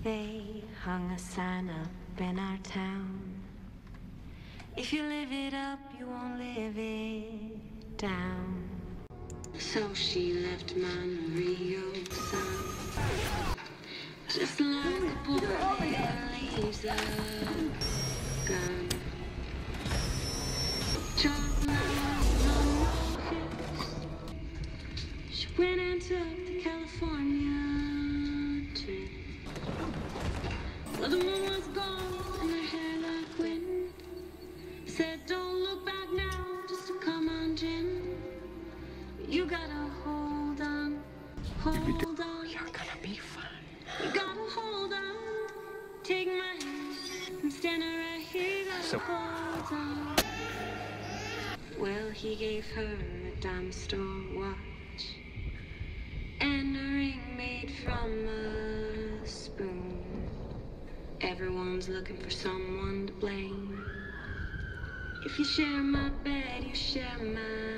They hung a sign up in our town. If you live it up, you won't live it down. So she left Monterey Sun, just like a boy that leaves a gun. She went and took the California trip. Well, the moon was gone and her hair like wind. Said, don't look back now, just come on, Jim. You gotta hold on, hold on. You're gonna be fine. You gotta hold on, take my hand, I'm standing right here, you gotta hold on. Well, he gave her a dime store watch and a ring made from a spoon. Everyone's looking for someone to blame. If you share my bed, you share my